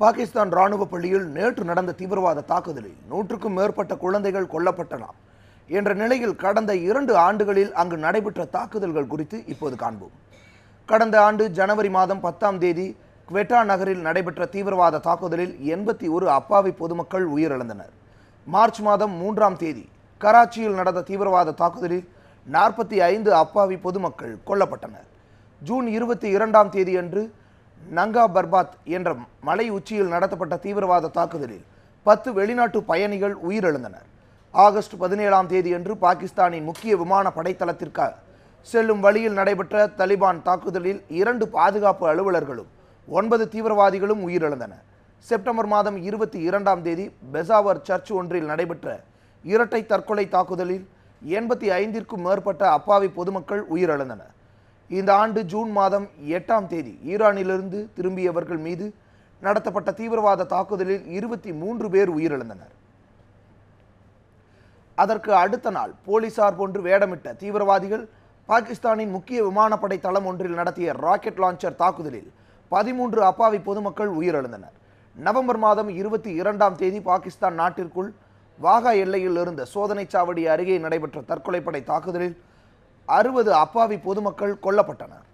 பாகிஸ்தான் ராணுவ பள்ளியில் நேற்று நடந்த தீவிரவாத தாக்குதலில் 100க்கும் மேற்பட்ட குழந்தைகள் கொல்லப்பட்டன என்ற நிலையில் கடந்த 2 ஆண்டுகளில் அங்கு நடைபெற்ற தாக்குதல்கள் குறித்து இப்போது காண்போம். கடந்த ஆண்டு ஜனவரி மாதம் 10ஆம் தேதி குவெட்டா நகரில் நடைபெற்ற தீவிரவாத தாக்குதலில் 81 அப்பாவி பொதுமக்கள் உயிரிழந்தனர். மார்ச் மாதம் 3ஆம் தேதி கராச்சியில் நடந்த தீவிரவாத தாக்குதலில் 45 அப்பாவி பொதுமக்கள் கொல்லப்பட்டனர். ஜூன் 22ஆம் தேதி அன்று நங்கா பர்பாத் என்ற மலை உச்சியில் நடத்தப்பட்ட தீவிரவாத தாக்குதலில் 10 வெளிநாட்டு பயணிகள் உயிரிழந்தனர். ஆகஸ்ட் 17ஆம் தேதி அன்று பாகிஸ்தானின் முக்கிய விமான படைத்தளத்திற்காக செல்லும் வழியில் நடைபெற்ற தலிபான் தாக்குதலில் 2 பாதுகாப்பு அலுவலர்களும் 9 தீவிரவாதிகளும் உயிரிழந்தனர். செப்டம்பர் மாதம் 22ஆம் தேதி பெசாவர் சர்ச் ஒன்றில் நடைபெற்ற இரட்டை தற்கொலை தாக்குதலில் 85க்கும் மேற்பட்ட அப்பாவி பொதுமக்கள் உயிரிழந்தனர். இந்த ஆண்டு ஜூன் மாதம் 8ஆம் தேதி ஈரானிலிருந்து திரும்பியவர்கள் மீது நடத்தப்பட்ட தீவிரவாத தாக்குதலில் 23 பேர் உயிரிழந்தனர். அதற்கு அடுத்த நாள் போலீசார் போன்று வேடமிட்ட தீவிரவாதிகள் பாகிஸ்தானின் முக்கிய விமானப்படை தளம் ஒன்றில் நடத்திய ராக்கெட் லான்ச்சர் தாக்குதலில் 13 அப்பாவி பொதுமக்கள் உயிரிழந்தனர். நவம்பர் மாதம் 22ஆம் தேதி பாகிஸ்தான் நாட்டிற்குள் வாகா எல்லையில் இருந்த சோதனை சாவடி அருகே நடைபெற்ற தற்கொலைப்படை தாக்குதலில் 60 அப்பாவி பொதுமக்கள் கொல்லப்பட்டனர்.